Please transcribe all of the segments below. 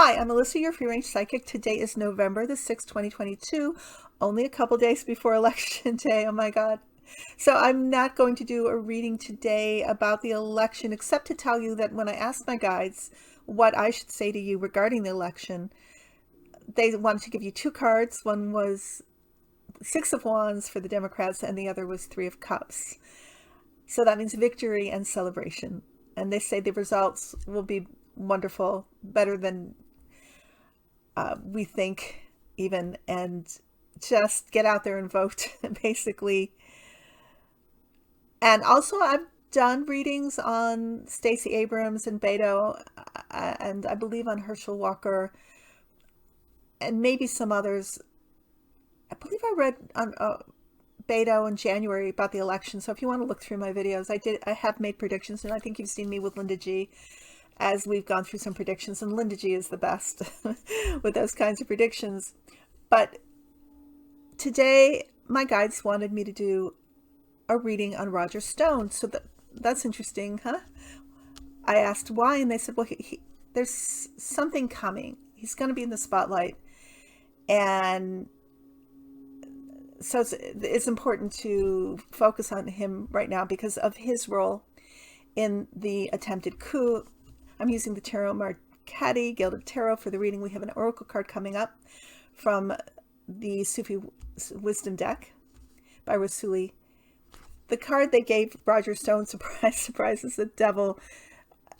Hi, I'm Alyssa, your free range psychic. Today is November the 6th, 2022, only a couple days before election day. Oh my God. So I'm not going to do a reading today about the election, except to tell you that when I asked my guides what I should say to you regarding the election, they wanted to give you two cards. One was Six of Wands for the Democrats, and the other was Three of Cups. So that means victory and celebration. And they say the results will be wonderful, better than we think even, and just get out there and vote, basically. And also, I've done readings on Stacey Abrams and Beto, and I believe on Herschel Walker, and maybe some others. I believe I read on Beto in January about the election. So if you want to look through my videos, I have made predictions, and I think you've seen me with Linda G as we've gone through some predictions, and Linda G is the best with those kinds of predictions. But today, my guides wanted me to do a reading on Roger Stone. So that's interesting, huh? I asked why, and they said, well, there's something coming. He's going to be in the spotlight. And so it's important to focus on him right now because of his role in the attempted coup. I'm using the Tarot Marchetti Gilded Tarot for the reading. We have an oracle card coming up from the Sufi Wisdom Deck by Rassouli. The card they gave Roger Stone, surprise, surprise, is the Devil.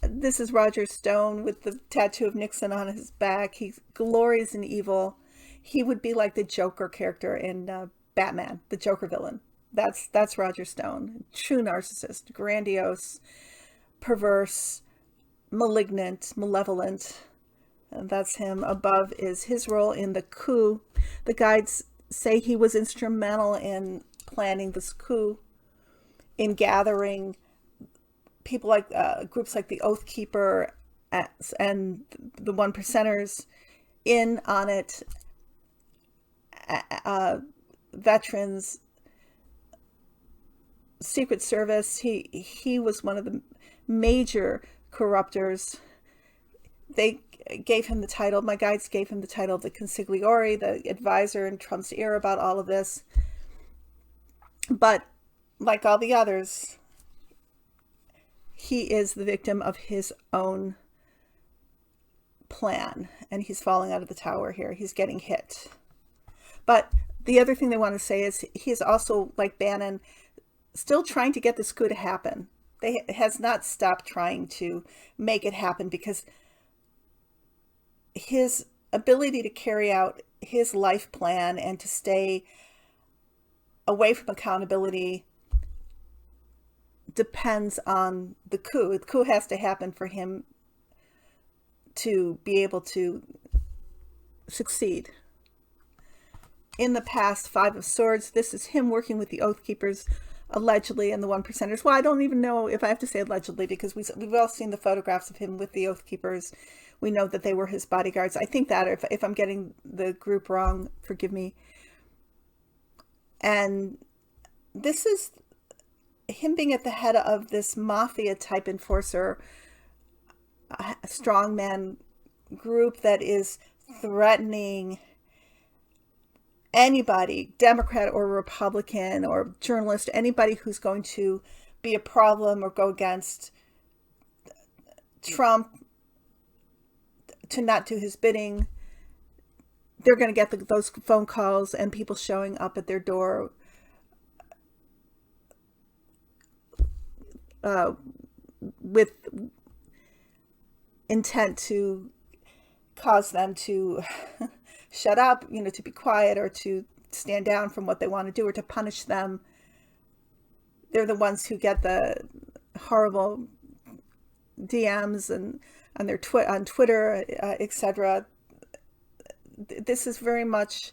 This is Roger Stone with the tattoo of Nixon on his back. He glories in evil. He would be like the Joker character in Batman, the Joker villain. That's Roger Stone. True narcissist, grandiose, perverse, malignant, malevolent. And that's him. Above is his role in the coup. The guides say he was instrumental in planning this coup, in gathering people like groups like the Oath Keeper and the One Percenters in on it, veterans, Secret Service. He was one of the major corruptors. They gave him the title, my guides gave him the title of the consigliere, the advisor in Trump's ear about all of this. But like all the others, he is the victim of his own plan, and he's falling out of the tower here. He's getting hit. But the other thing they want to say is he's also, like Bannon, still trying to get this coup to happen. They has not stopped trying to make it happen because his ability to carry out his life plan and to stay away from accountability depends on the coup. The coup has to happen for him to be able to succeed. In the past, Five of Swords, this is him working with the Oath Keepers, allegedly, and the One Percenters. Well, I don't even know if I have to say allegedly, because we've all seen the photographs of him with the Oath Keepers. We know that they were his bodyguards. I think that, if I'm getting the group wrong, forgive me. And this is him being at the head of this mafia type enforcer, a strongman group that is threatening anybody, Democrat or Republican or journalist, anybody who's going to be a problem or go against Trump, to not do his bidding. They're going to get those phone calls and people showing up at their door with intent to cause them to shut up, to be quiet, or to stand down from what they want to do, or to punish them. They're the ones who get the horrible DMs and on their on Twitter, etc. This is very much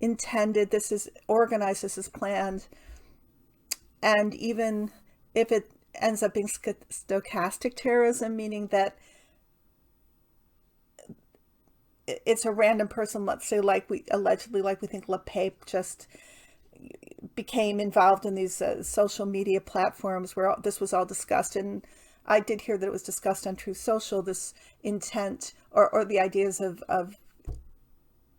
intended. This is organized. This is planned. And even if it ends up being stochastic terrorism, meaning that it's a random person, let's say, like we think LePape just became involved in these social media platforms where this was all discussed, and I did hear that it was discussed on Truth Social, this intent or the ideas of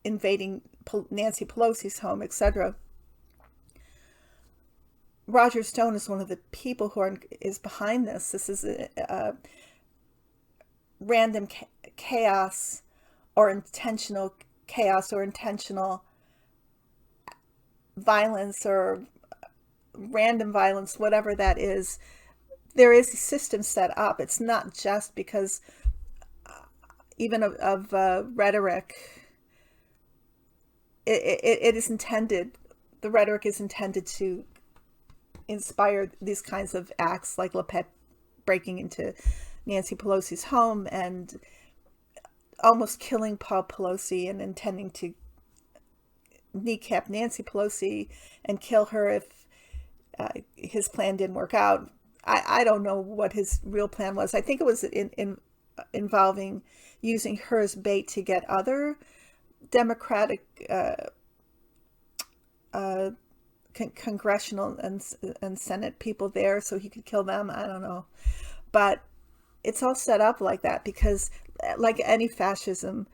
invading Nancy Pelosi's home, etc. Roger Stone is one of the people who is behind this. This is a random chaos or intentional chaos or intentional violence or random violence, whatever that is. There is a system set up. It's not just because even of rhetoric. It is intended, the rhetoric is intended to inspire these kinds of acts, like Le Pen breaking into Nancy Pelosi's home and almost killing Paul Pelosi and intending to kneecap Nancy Pelosi and kill her if his plan didn't work out. I don't know what his real plan was. I think it was involving using her as bait to get other Democratic congressional and Senate people there so he could kill them. I don't know. But it's all set up like that because, like any fascism,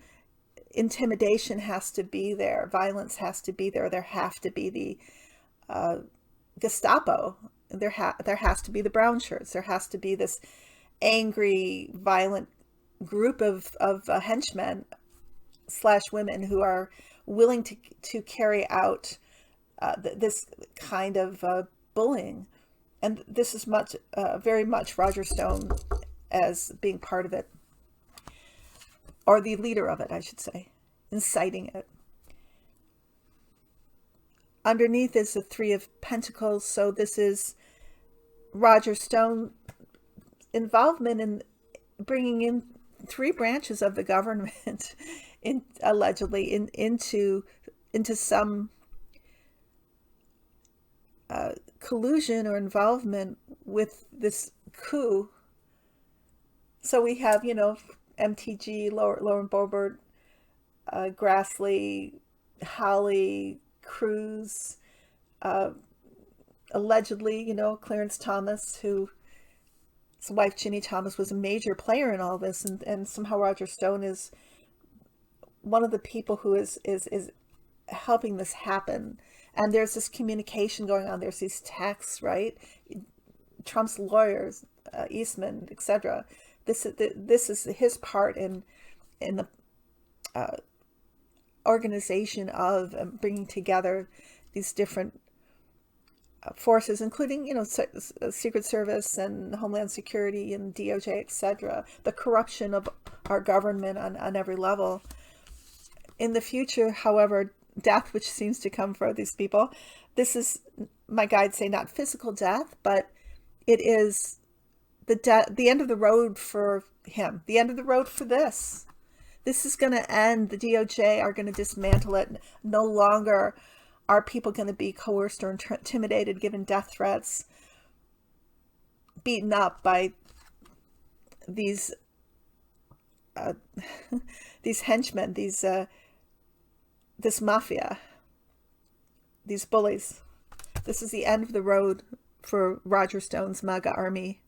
intimidation has to be there. Violence has to be there. There have to be the Gestapo. There has to be the brown shirts. There has to be this angry, violent group of henchmen / women who are willing to carry out this kind of bullying. And this is very much Roger Stone as being part of it, or the leader of it, I should say, inciting it. Underneath is the Three of Pentacles, so this is Roger Stone involvement in bringing in three branches of the government allegedly into some collusion or involvement with this coup. So we have, MTG, Lauren Boebert, Grassley, Hawley, Cruz, allegedly, Clarence Thomas, who his wife Ginny Thomas was a major player in all this, and somehow Roger Stone is one of the people who is helping this happen. And there's this communication going on. There's these texts, right? Trump's lawyers, Eastman, etc. This is his part in the organization of bringing together these different forces, including Secret Service and Homeland Security and DOJ, etc. The corruption of our government on every level. In the future, however, death, which seems to come for these people, this is, my guides say, not physical death, but it is the end of the road for him, the end of the road for this. This is going to end. The DOJ are going to dismantle it. No longer are people going to be coerced or intimidated, given death threats, beaten up by these henchmen, this mafia, these bullies. This is the end of the road for Roger Stone's MAGA army.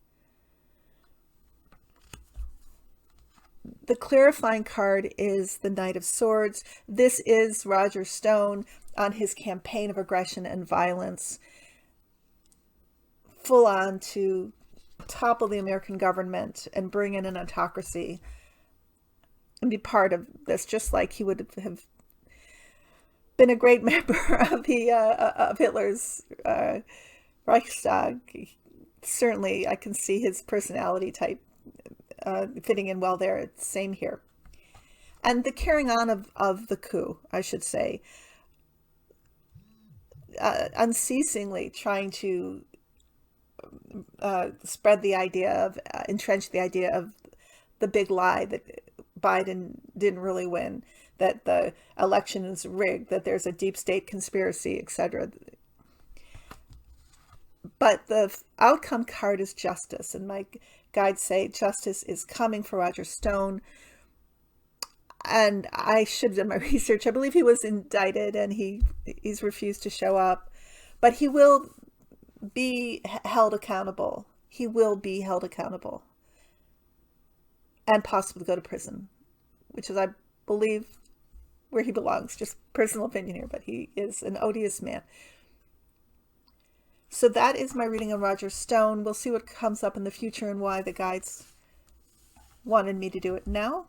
The clarifying card is the Knight of Swords. This is Roger Stone on his campaign of aggression and violence, full on to topple the American government and bring in an autocracy and be part of this, just like he would have been a great member of Hitler's Reichstag. Certainly, I can see his personality type fitting in well there. Same here. And the carrying on of the coup, I should say, unceasingly trying to spread the idea of, entrench the idea of the big lie that Biden didn't really win, that the election is rigged, that there's a deep state conspiracy, etc. But the outcome card is justice, and my guides say justice is coming for Roger Stone. And I should have done my research. I believe he was indicted and he's refused to show up, but he will be held accountable. He will be held accountable. and possibly go to prison, which is, I believe, where he belongs. Just personal opinion here, but he is an odious man. So that is my reading on Roger Stone. We'll see what comes up in the future and why the guides wanted me to do it now.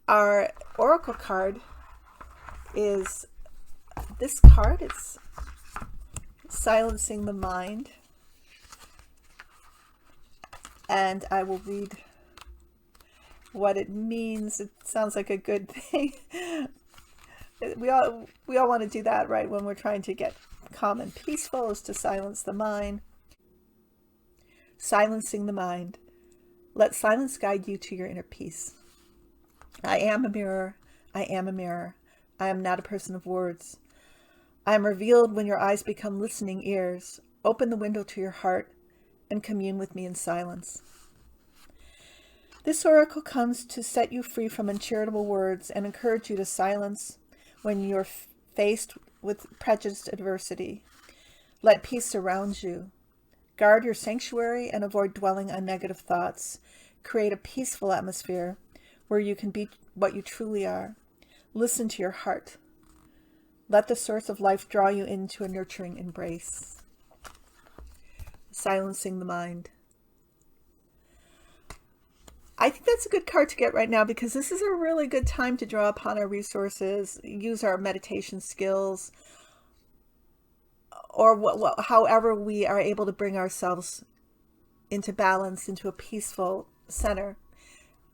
Our oracle card is this card. It's Silencing the Mind. And I will read what it means. It sounds like a good thing. We all want to do that, right? When we're trying to get calm and peaceful, is to silence the mind. Silencing the mind. Let silence guide you to your inner peace. I am a mirror. I am a mirror. I am not a person of words. I am revealed when your eyes become listening ears. Open the window to your heart and commune with me in silence. This oracle comes to set you free from uncharitable words and encourage you to silence when you're faced with prejudiced adversity. Let peace surround you. Guard your sanctuary and avoid dwelling on negative thoughts. Create a peaceful atmosphere where you can be what you truly are. Listen to your heart. Let the source of life draw you into a nurturing embrace. Silencing the mind. I think that's a good card to get right now, because this is a really good time to draw upon our resources, use our meditation skills, or however we are able to bring ourselves into balance, into a peaceful center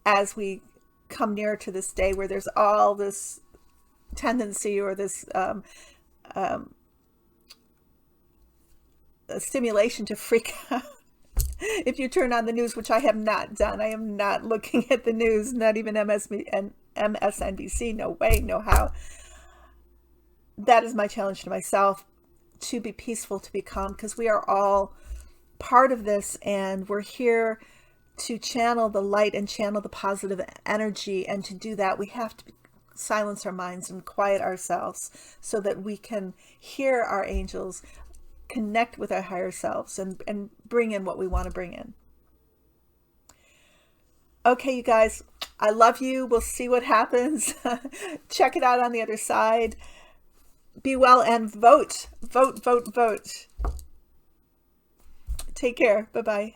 as we come nearer to this day where there's all this tendency or this stimulation to freak out. If you turn on the news, which I have not done, I am not looking at the news, not even MSNBC, no way, no how. That is my challenge to myself, to be peaceful, to be calm, because we are all part of this, and we're here to channel the light and channel the positive energy. And to do that, we have to silence our minds and quiet ourselves so that we can hear our angels, connect with our higher selves, and bring in what we want to bring in. Okay, you guys, I love you. We'll see what happens. Check it out on the other side. Be well and vote. Vote, vote, vote. Take care. Bye-bye.